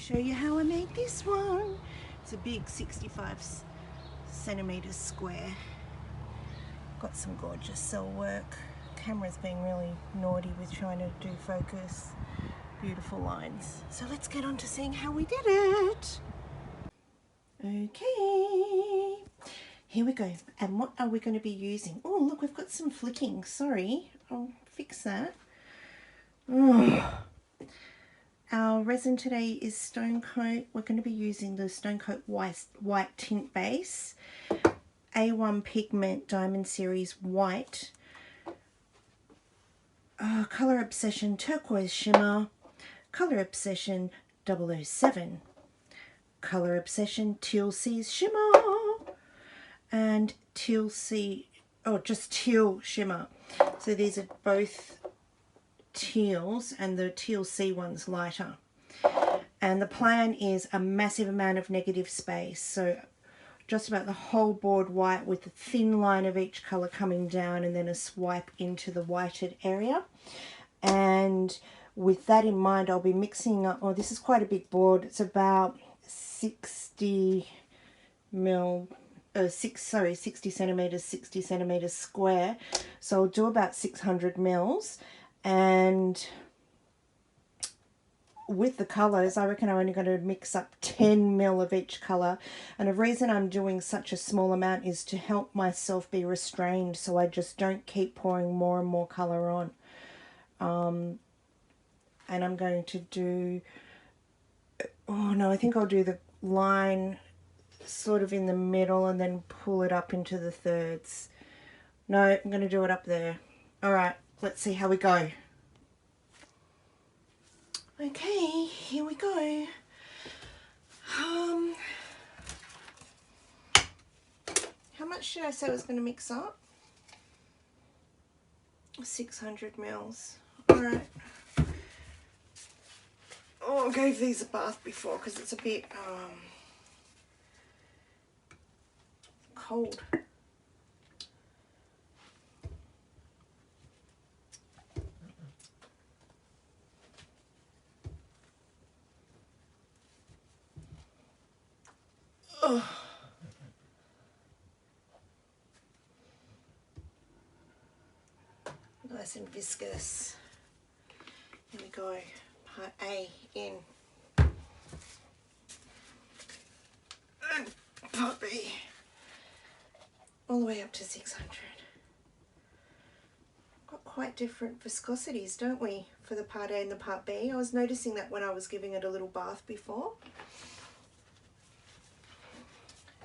show you how I made this one. It's a big 65 centimeters square. Got some gorgeous cell work. Camera's being really naughty with trying to do focus. Beautiful lines. So let's get on to seeing how we did it. Okay, here we go. And what are we going to be using? Oh, look, we've got some flicking. Sorry, I'll fix that. Oh. Our resin today is Stonecoat. We're going to be using the Stonecoat white tint base, A1 Pigment Diamond Series White, Color Obsession Turquoise Shimmer, Color Obsession 007, Color Obsession Teal Seas Shimmer, and Teal Sea, just Teal Shimmer. So these are both teals, and the Teal Sea one's lighter. And the plan is a massive amount of negative space, so just about the whole board white with a thin line of each colour coming down and then a swipe into the whited area. And with that in mind, I'll be mixing up, this is quite a big board, it's about 60 centimeters, 60 centimeters square, so I'll do about 600 mils. And with the colours, I reckon I'm only going to mix up 10 mil of each colour. And the reason I'm doing such a small amount is to help myself be restrained, so I just don't keep pouring more and more colour on. And I'm going to do, I think I'll do the line sort of in the middle and then pull it up into the thirds. No, I'm going to do it up there. Alright, let's see how we go. Okay, here we go. How much did I say I was going to mix up? 600 mils. Alright. I gave these a bath before because it's a bit cold. Nice and viscous. Here we go. Part A in. And part B. All the way up to 600. Got quite different viscosities, don't we, for the part A and the part B? I was noticing that when I was giving it a little bath before.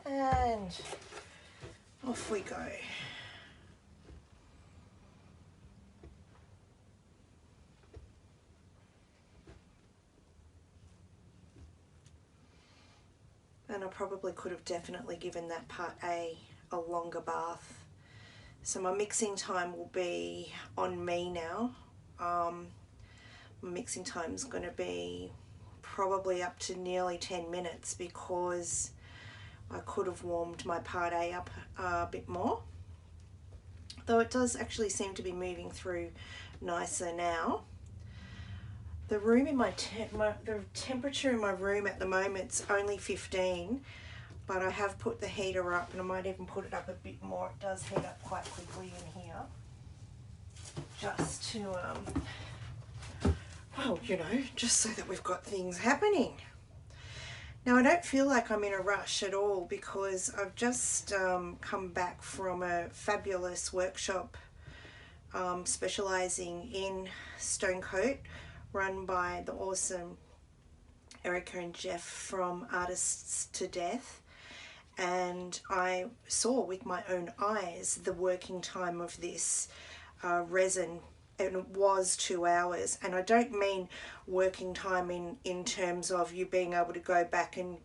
And off we go. And I probably could have definitely given that part A a longer bath. So my mixing time will be on me now. My mixing time is going to be probably up to nearly 10 minutes because I could have warmed my part A up a bit more. Though it does actually seem to be moving through nicer now. The room in the temperature in my room at the moment is only 15, but I have put the heater up, and I might even put it up a bit more. It does heat up quite quickly in here, just to just so that we've got things happening. Now I don't feel like I'm in a rush at all because I've just come back from a fabulous workshop specialising in Stonecoat, run by the awesome Erica and Jeff from Artists to Death, and I saw with my own eyes the working time of this resin, and it was 2 hours. And I don't mean working time in terms of you being able to go back and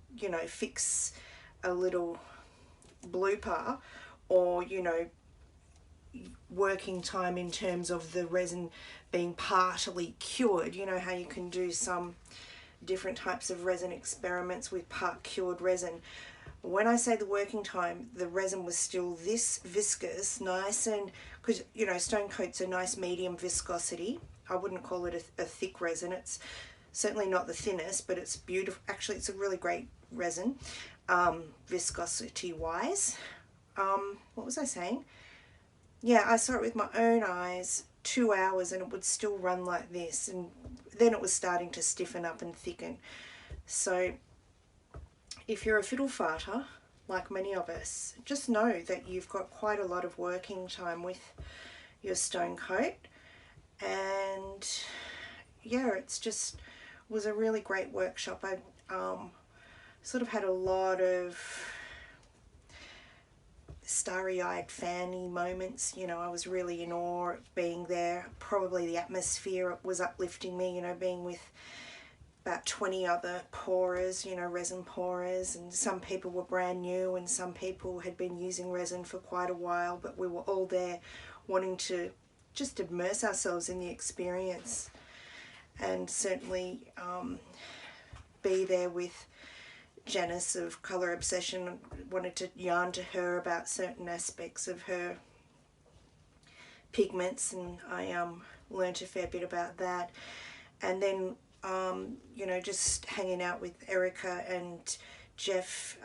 fix a little blooper, or working time in terms of the resin being partly cured. You know how you can do some different types of resin experiments with part cured resin. When I say the working time, the resin was still this viscous, nice, and because Stonecoat's a nice medium viscosity. I wouldn't call it a thick resin. It's Certainly not the thinnest, but it's beautiful. Actually, it's a really great resin, viscosity wise. What was I saying? Yeah, I saw it with my own eyes, 2 hours, and it would still run like this, and then it was starting to stiffen up and thicken. So if you're a fiddle farter, like many of us, just know that you've got quite a lot of working time with your Stonecoat. And yeah, it's just was a really great workshop. I sort of had a lot of starry-eyed fanny moments. You know, I was really in awe of being there. Probably the atmosphere was uplifting me, you know, being with about 20 other pourers, you know, resin pourers, and some people were brand new and some people had been using resin for quite a while, but we were all there wanting to just immerse ourselves in the experience, and certainly be there with Janice of Colour Obsession. Wanted to yarn to her about certain aspects of her pigments, and I learnt a fair bit about that. And then you know, just hanging out with Erica and Jeff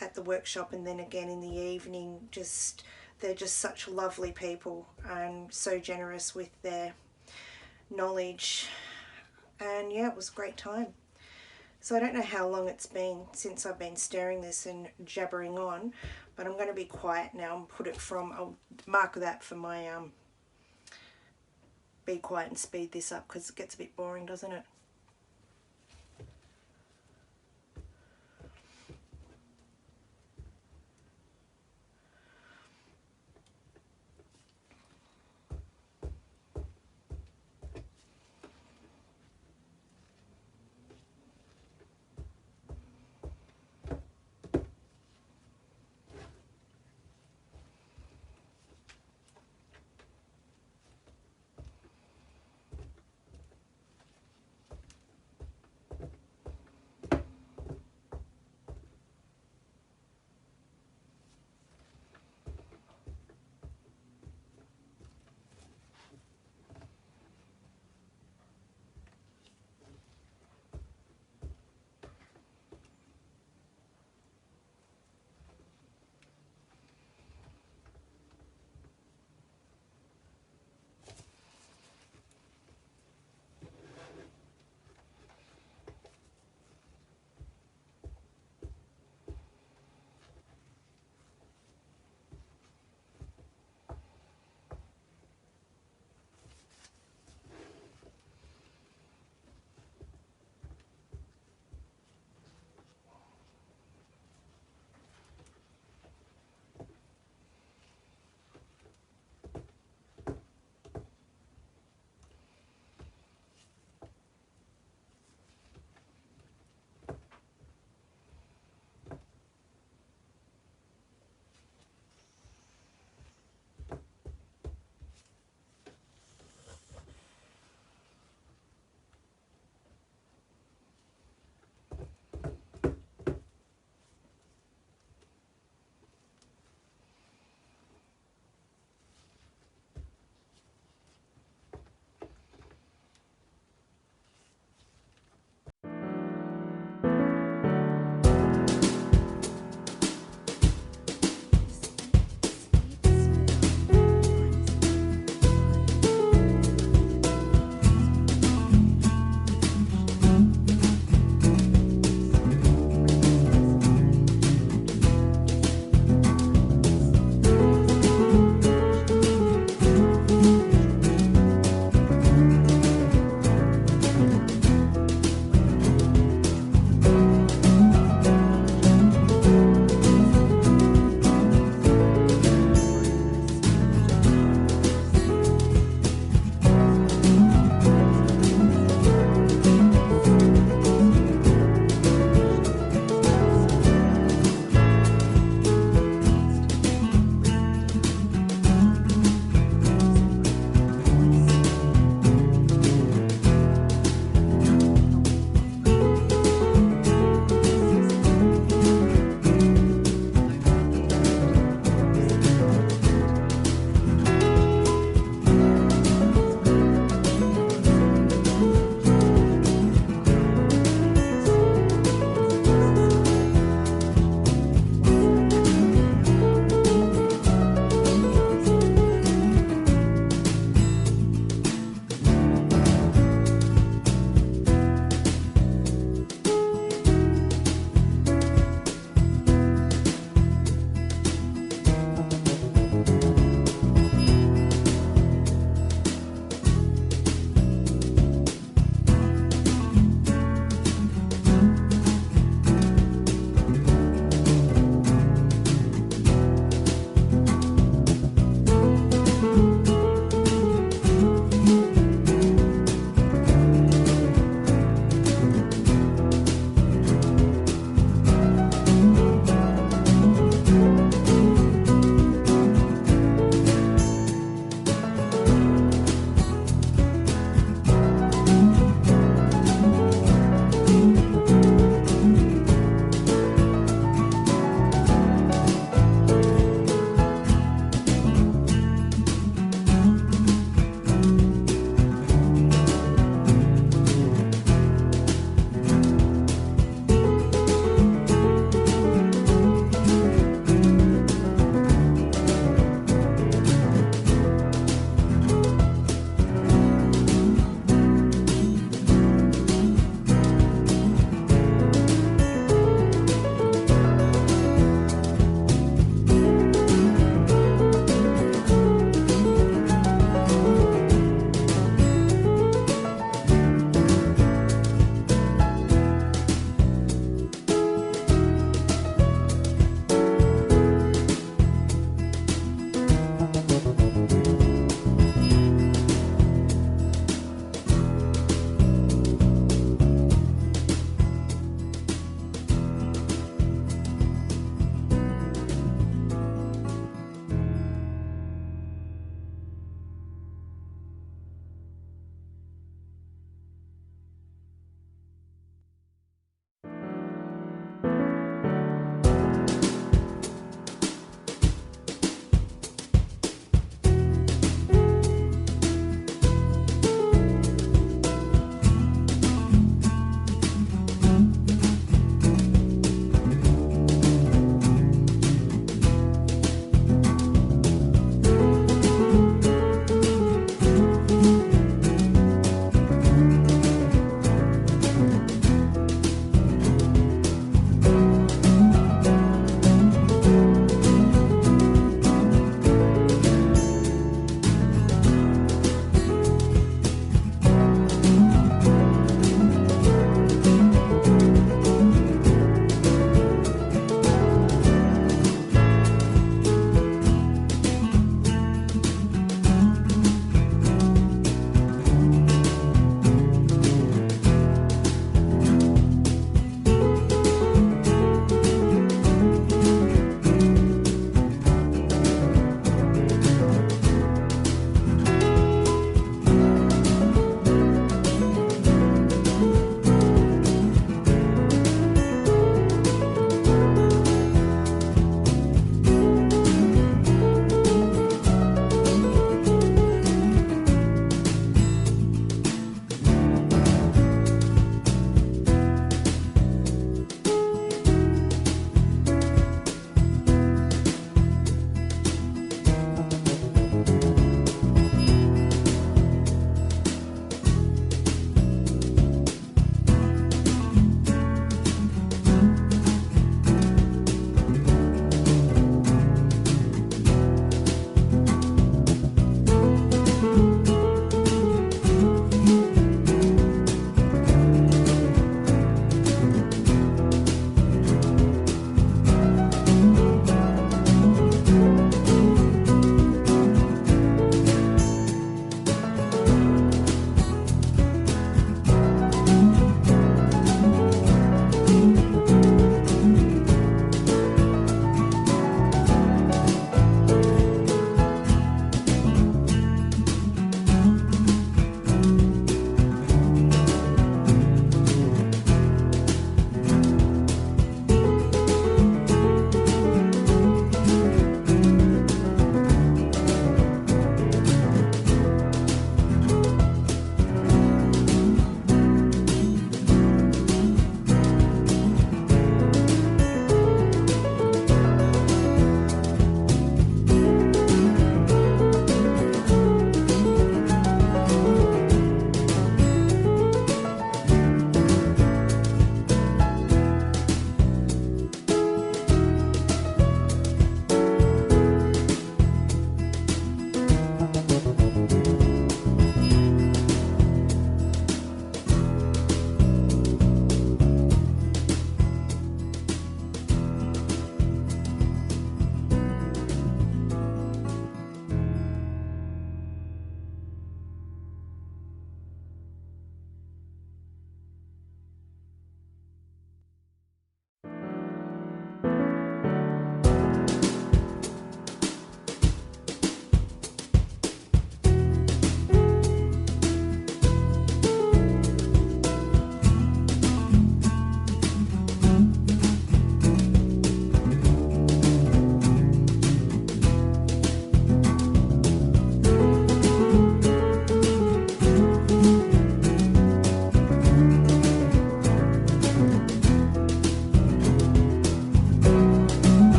at the workshop, and then again in the evening. Just they're just such lovely people and so generous with their knowledge, and yeah, it was a great time. So I don't know how long it's been since I've been stirring this and jabbering on, but I'm going to be quiet now and put it from, I'll mark that for my be quiet and speed this up, because it gets a bit boring, doesn't it?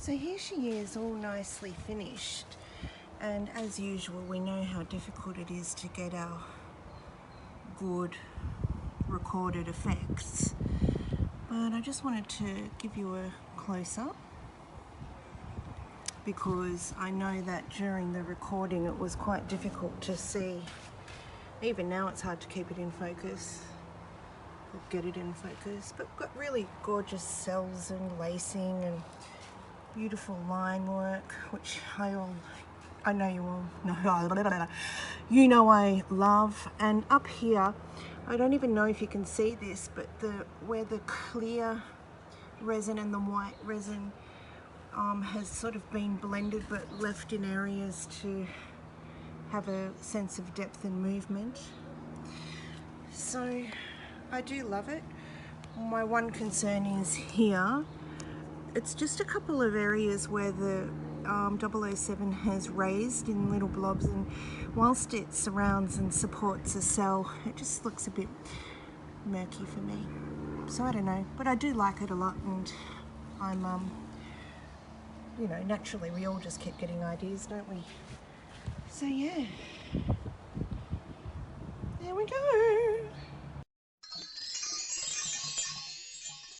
So here she is, all nicely finished. And as usual, we know how difficult it is to get our good recorded effects. But I just wanted to give you a close-up because I know that during the recording it was quite difficult to see. Even now it's hard to keep it in focus, or get it in focus. But we've got really gorgeous cells and lacing and beautiful line work, which I know you all know. You know I love. And up here, I don't even know if you can see this, but where the clear resin and the white resin has sort of been blended but left in areas to have a sense of depth and movement. So I do love it. My one concern is here. It's just a couple of areas where the 007 has raised in little blobs, and whilst it surrounds and supports a cell, it just looks a bit murky for me. So I don't know, but I do like it a lot, and I'm, you know, naturally we all just keep getting ideas, don't we? So yeah, there we go.